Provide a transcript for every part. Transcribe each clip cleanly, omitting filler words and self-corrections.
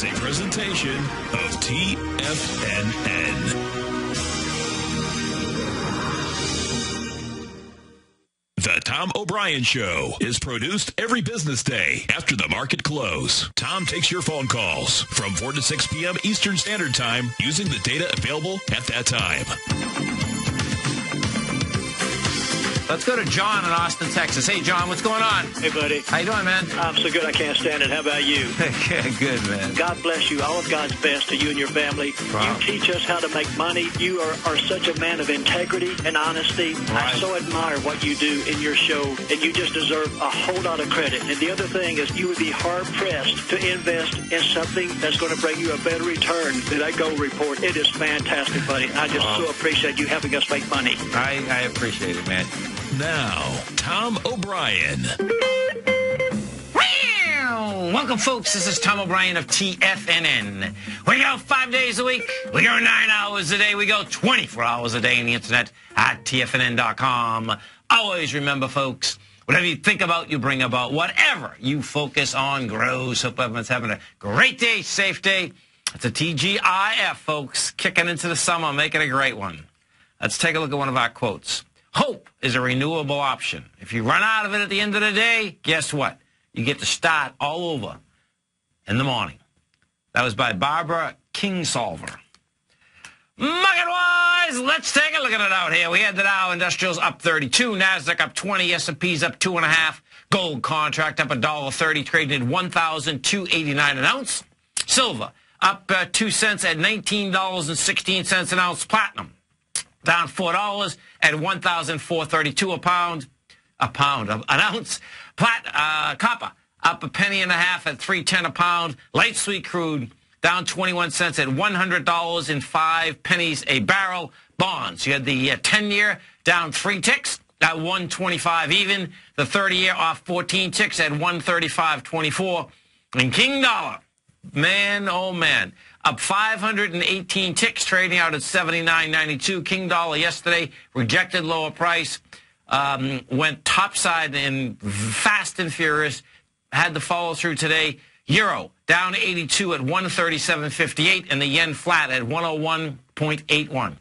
is a presentation of TFNN. The Tom O'Brien Show is produced every business day after the market close. Tom takes your phone calls from 4 to 6 p.m. Eastern Standard Time using the data available at that time. Let's go to John in Austin, Texas. Hey, John, what's going on? Hey, buddy. How you doing, man? I'm so good I can't stand it. How about you? Good, man. God bless you. All of God's best to you and your family. Wow. You teach us how to make money. You are such a man of integrity and honesty. Right. I so admire what you do in your show, and you just deserve a whole lot of credit. And the other thing is you would be hard-pressed to invest in something that's going to bring you a better return than that gold report. It is fantastic, buddy. I just so appreciate you helping us make money. I appreciate it, man. Now, Tom O'Brien. Welcome, folks. This is Tom O'Brien of TFNN. We go 5 days a week. We go 9 hours a day. We go 24 hours a day on the internet at TFNN.com. Always remember, folks, whatever you think about, you bring about. Whatever you focus on grows. Hope everyone's having a great day, safe day. It's a TGIF, folks. Kicking into the summer, making a great one. Let's take a look at one of our quotes. Hope is a renewable option. If you run out of it at the end of the day, guess what? You get to start all over in the morning. That was by Barbara Kingsolver. Market-wise, let's take a look at it out here. We had the Dow Industrials up 32, NASDAQ up 20, S&P's up 2.5, gold contract up $1.30, traded $1,289 an ounce. Silver up 2 cents at $19.16 an ounce. Platinum down $4 at $1,432 an ounce. Copper up 1.5 pennies at $3.10 a pound. Light sweet crude down 21 cents at $100.05 a barrel. Bonds, you had the 10-year down 3 ticks at 125 even. The 30-year off 14 ticks at 135.24. And King Dollar, man, oh man, up 518 ticks, trading out at 79.92. King Dollar yesterday rejected lower price, went topside and fast and furious, had the follow through today. Euro down 82 at 137.58, and the yen flat at 101.81.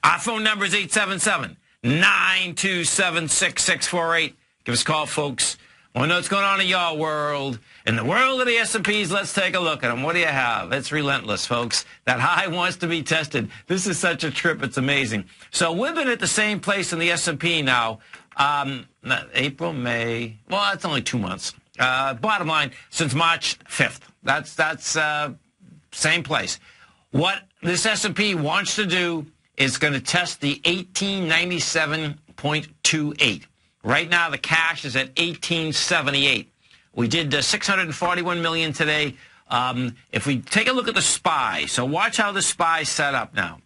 Our phone number is 877-927-6648. Give us a call, folks. I want to know what's going on in your world. In the world of the S&Ps, let's take a look at them. What do you have? It's relentless, folks. That high wants to be tested. This is such a trip. It's amazing. So we've been at the same place in the S&P now. April, May. Well, that's only 2 months. Bottom line, since March 5th. That's same place. What this S&P wants to do is going to test the 1897.28. Right now, the cash is at 1878. We did 641 million today. If we take a look at the SPY, so watch how the SPY set up now.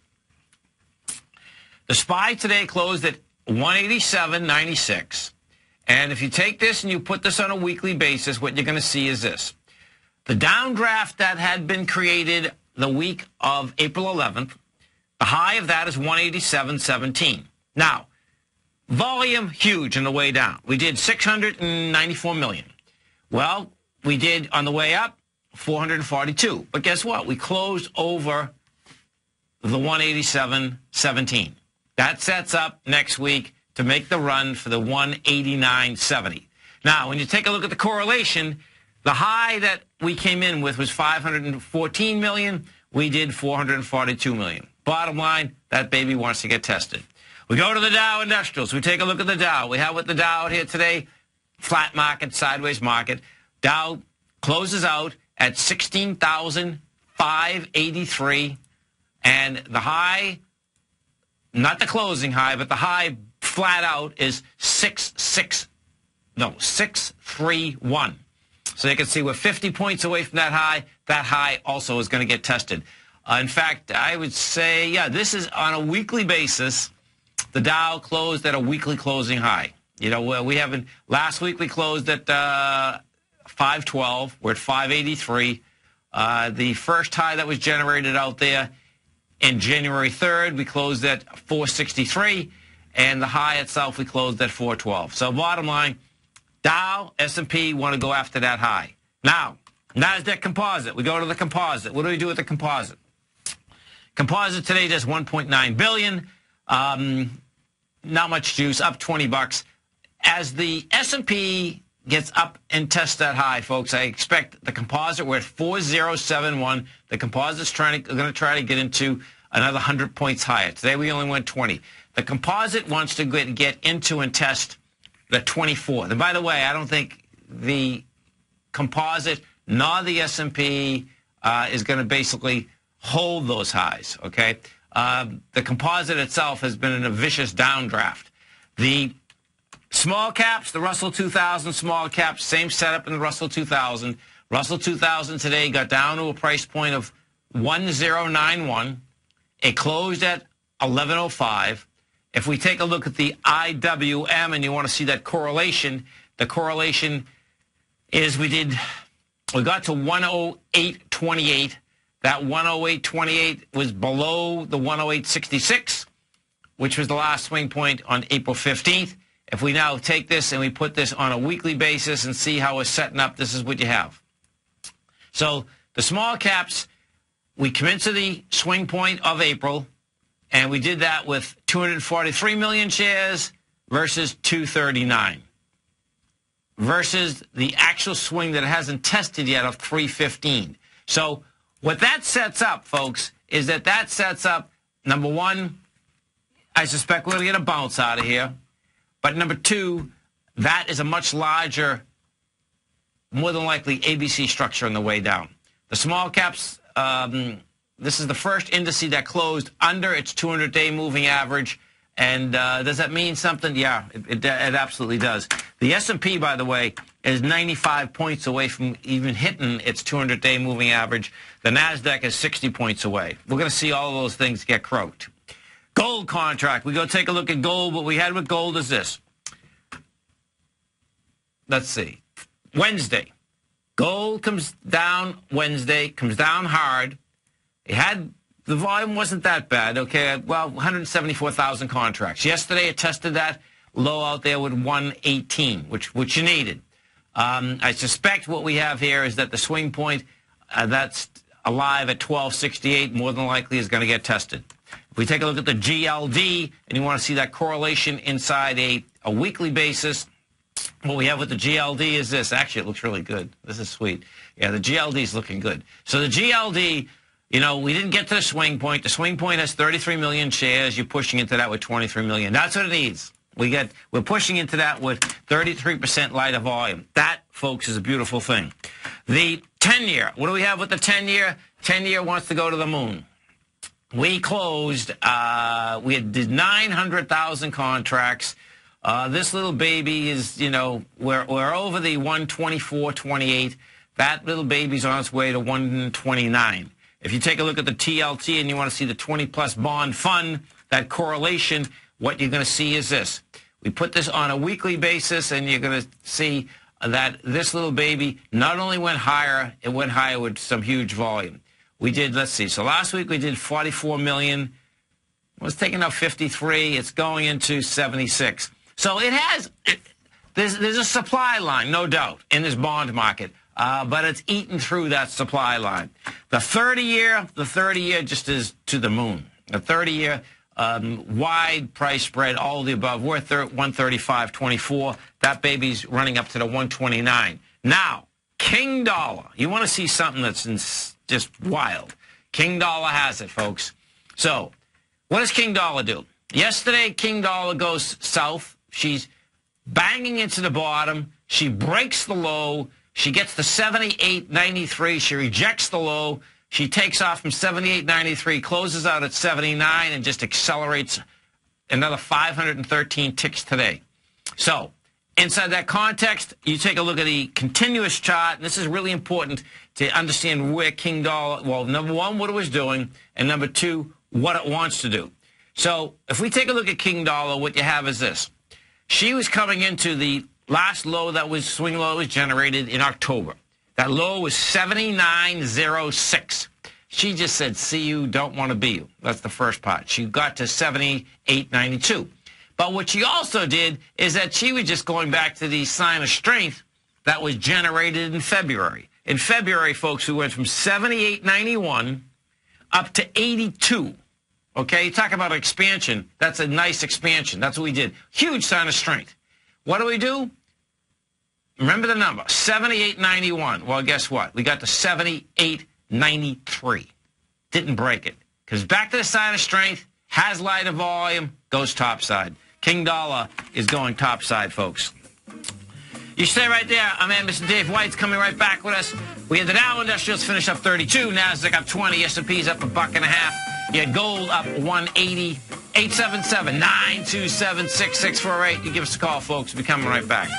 The SPY today closed at 187.96. And if you take this and you put this on a weekly basis, what you're going to see is this. The downdraft that had been created the week of April 11th, the high of that is 187.17. Now, volume huge on the way down. We did 694 million. Well, we did on the way up 442. But guess what? We closed over the 187.17. That sets up next week to make the run for the 189.70. Now, when you take a look at the correlation, the high that we came in with was 514 million. We did 442 million. Bottom line, that baby wants to get tested. We go to the Dow Industrials. We take a look at the Dow. We have with the Dow out here today, flat market, sideways market. Dow closes out at 16,583. And the high, not the closing high, but the high flat out is 631. So you can see we're 50 points away from that high. That high also is going to get tested. In fact, I would say, yeah, this is on a weekly basis. The Dow closed at a weekly closing high. You know, we haven't, last week we closed at 512. We're at 583. The first high that was generated out there in January 3rd, we closed at 463. And the high itself, we closed at 412. So bottom line, Dow, S&P want to go after that high. Now, NASDAQ composite. We go to the composite. What do we do with the composite? Composite today does $1.9 billion. Not much juice, up $20. As the S&P gets up and tests that high, folks, I expect the composite, we're at 4071. The composite's going to try to get into another 100 points higher. Today we only went 20. The composite wants to get into and test the 24. And by the way, I don't think the composite nor the S&P is going to basically hold those highs, okay? The composite itself has been in a vicious downdraft. The small caps, the Russell 2000 small caps, same setup in the Russell 2000. Russell 2000 today got down to a price point of 1091. It closed at 1105. If we take a look at the IWM and you want to see that correlation, the correlation is we got to 108.28. That 108.28 was below the 108.66, which was the last swing point on April 15th. If we now take this and we put this on a weekly basis and see how it's setting up, this is what you have. So the small caps, we come into the swing point of April, and we did that with 243 million shares versus 239, versus the actual swing that it hasn't tested yet of 315. So what that sets up, folks, is that sets up, number one, I suspect we're going to get a bounce out of here. But number two, that is a much larger, more than likely, ABC structure on the way down. The small caps, this is the first indice that closed under its 200-day moving average. And does that mean something? Yeah, it absolutely does. The S&P, by the way, is 95 points away from even hitting its 200-day moving average. The NASDAQ is 60 points away. We're going to see all of those things get croaked. Gold contract. We go take a look at gold. What we had with gold is this. Let's see. Wednesday. Gold comes down Wednesday, comes down hard. The volume wasn't that bad, okay? Well, 174,000 contracts. Yesterday it tested that low out there with 118, which you needed. I suspect what we have here is that the swing point that's alive at 1268 more than likely is going to get tested. If we take a look at the GLD and you want to see that correlation inside a weekly basis, what we have with the GLD is this. Actually, it looks really good. This is sweet. Yeah, the GLD is looking good. So the GLD, you know, we didn't get to the swing point. The swing point has 33 million shares. You're pushing into that with 23 million. That's what it needs. We're pushing into that with 33% lighter volume. That, folks, is a beautiful thing. The 10-year. What do we have with the 10-year? 10-year wants to go to the moon. We closed, we did 900,000 contracts. This little baby is, you know, we're over the 124.28. That little baby's on its way to 129. If you take a look at the TLT and you want to see the 20-plus bond fund, that correlation, what you're going to see is this. We put this on a weekly basis, and you're going to see that this little baby not only went higher, it went higher with some huge volume. We did, let's see, so last week we did 44 million. It was taking up 53. It's going into 76. So it has, there's a supply line, no doubt, in this bond market, but it's eaten through that supply line. The 30-year just is to the moon. The 30-year, wide price spread, all of the above. We're at 135.24. That baby's running up to the 129. Now, King Dollar. You want to see something that's just wild. King Dollar has it, folks. So, what does King Dollar do? Yesterday, King Dollar goes south. She's banging into the bottom. She breaks the low. She gets to 78.93. She rejects the low. She takes off from 78.93, closes out at 79, and just accelerates another 513 ticks today. So, inside that context, you take a look at the continuous chart. And this is really important to understand where King Dollar, well, number one, what it was doing, and number two, what it wants to do. So, if we take a look at King Dollar, what you have is this. She was coming into the last low that was, swing low was generated in October. That low was 79.06. She just said, see you, don't want to be you. That's the first part. She got to 78.92. But what she also did is that she was just going back to the sign of strength that was generated in February. In February, folks, we went from 78.91 up to 82. Okay, you talk about expansion. That's a nice expansion. That's what we did. Huge sign of strength. What do? Remember the number, 78.91. Well, guess what? We got to 78.93. Didn't break it. Because back to the sign of strength, has lighter volume, goes topside. King Dollar is going topside, folks. You stay right there. I'm Mr. Dave White's coming right back with us. We had the Dow Industrials finish up 32. Nasdaq up 20. S&P's up $1.50. You had gold up 180. 877-927-6648. You give us a call, folks. We'll be coming right back.